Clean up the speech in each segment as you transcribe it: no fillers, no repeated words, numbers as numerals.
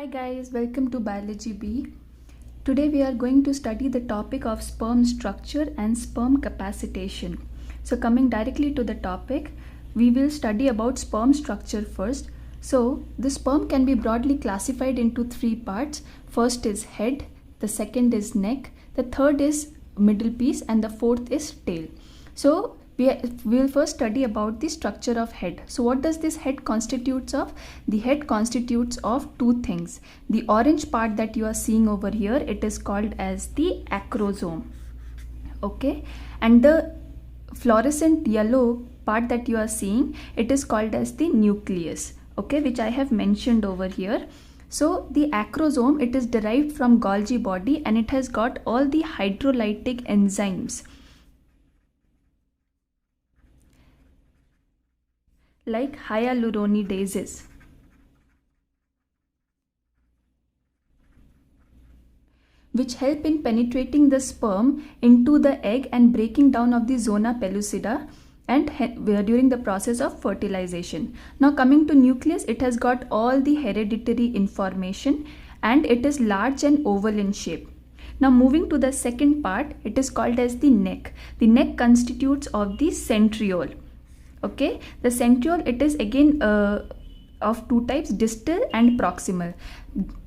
Hi guys, welcome to Biology B. Today we are going to study the topic of sperm structure and sperm capacitation. So coming directly to the topic, we will study about sperm structure first. So the sperm can be broadly classified into three parts. First is head, the second is neck, the third is middle piece, and the fourth is tail. So we will first study about the structure of head. So what does this head constitutes of? The head constitutes of two things. The orange part that you are seeing over here, it is called as the acrosome. Okay, and the fluorescent yellow part that you are seeing, it is called as the nucleus. Okay, which I have mentioned over here. So the acrosome, it is derived from Golgi body and it has got all the hydrolytic enzymes like hyaluronidases, which help in penetrating the sperm into the egg and breaking down of the zona pellucida and during the process of fertilization. Now coming to nucleus, it has got all the hereditary information and it is large and oval in shape. Now moving to the second part, it is called as the neck. The neck constitutes of the centriole. Okay, the centriole, it is again of two types, distal and proximal.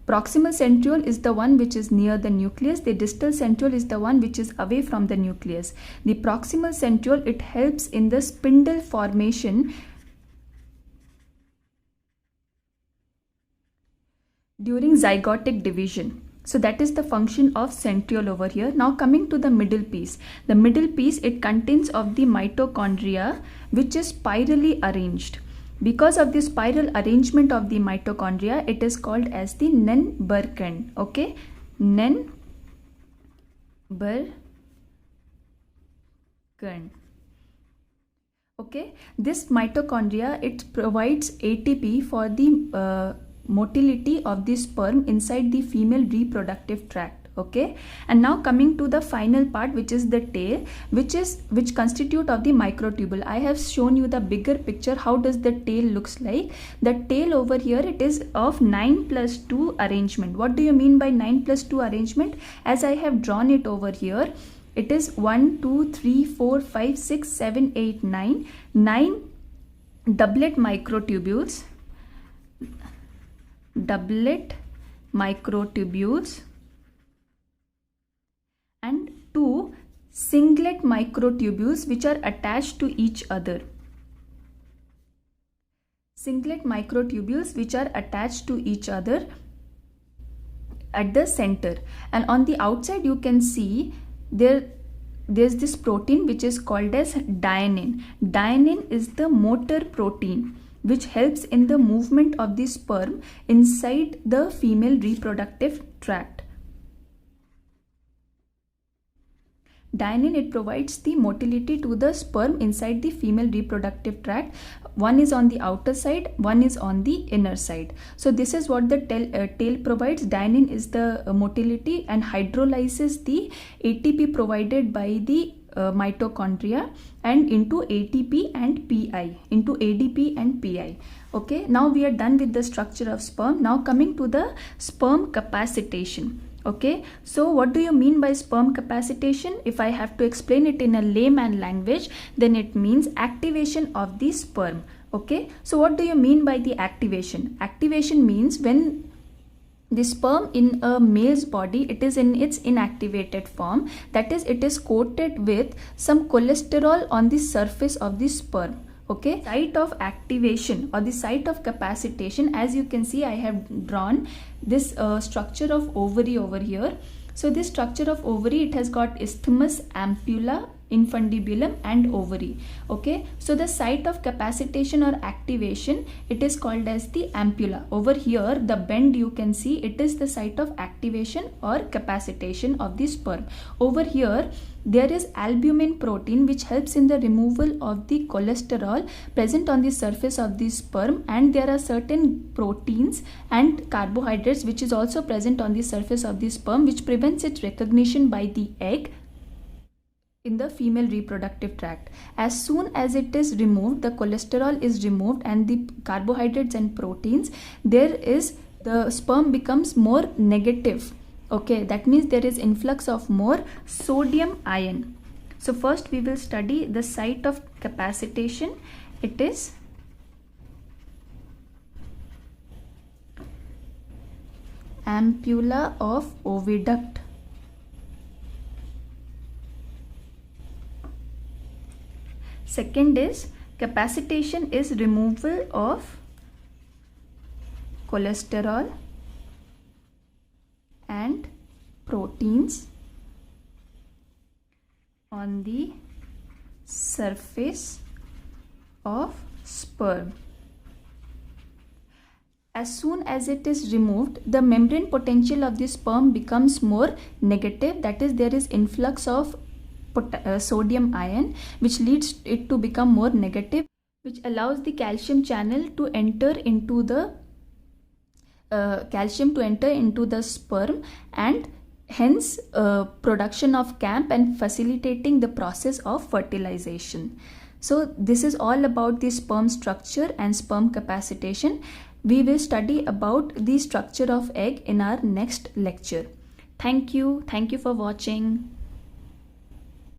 Proximal centriole is the one which is near the nucleus. The distal centriole is the one which is away from the nucleus. The proximal centriole, it helps in the spindle formation during zygotic division. So that is the function of centriole over here. Now coming to the middle piece. The middle piece, it contains of the mitochondria which is spirally arranged. Because of the spiral arrangement of the mitochondria, it is called as the Nenbergen. Okay, Nenbergen. Okay, this mitochondria, it provides ATP for the motility of the sperm inside the female reproductive tract. Okay, and now coming to the final part, which is the tail, which constitute of the microtubule. I have shown you the bigger picture. How does the tail looks like? The tail over here, it is of 9+2 arrangement. What do you mean by 9+2 arrangement? As I have drawn it over here, it is 1 2 3 4 5 6 7 8 9 doublet microtubules and two singlet microtubules which are attached to each other. Singlet microtubules which are attached to each other at the center, and on the outside you can see there's this protein which is called as dynein. Dynein is the motor protein which helps in the movement of the sperm inside the female reproductive tract. Dynein, it provides the motility to the sperm inside the female reproductive tract. One is on the outer side, one is on the inner side. So this is what the tail provides. Dynein is the motility and hydrolyzes the ATP provided by the mitochondria and into ATP and PI, into ADP and PI. Okay, now we are done with the structure of sperm. Now coming to the sperm capacitation. Okay, so what do you mean by sperm capacitation? If I have to explain it in a layman language, then it means activation of the sperm. Okay, so what do you mean by the activation? Activation means when the sperm in a male's body, it is in its inactivated form, that is, it is coated with some cholesterol on the surface of the sperm. Okay, site of activation or the site of capacitation, as you can see, I have drawn this structure of ovary over here. So this structure of ovary, it has got isthmus, ampulla, infundibulum and ovary. Okay, so the site of capacitation or activation, it is called as the ampulla. Over here, the bend you can see, it is the site of activation or capacitation of the sperm. Over here, there is albumin protein which helps in the removal of the cholesterol present on the surface of the sperm, and there are certain proteins and carbohydrates which is also present on the surface of the sperm, which prevents its recognition by the egg in the female reproductive tract. As soon as it is removed, the cholesterol is removed and the carbohydrates and proteins, there is the sperm becomes more negative. Okay, that means there is influx of more sodium ion. So first we will study the site of capacitation. It is ampulla of oviduct. Second is capacitation is removal of cholesterol and proteins on the surface of sperm. As soon as it is removed, the membrane potential of the sperm becomes more negative, that is, there is influx of sodium ion, which leads it to become more negative, which allows the calcium channel to enter into the sperm, and hence production of CAMP and facilitating the process of fertilization. So this is all about the sperm structure and sperm capacitation. We will study about the structure of egg in our next lecture. Thank you for watching.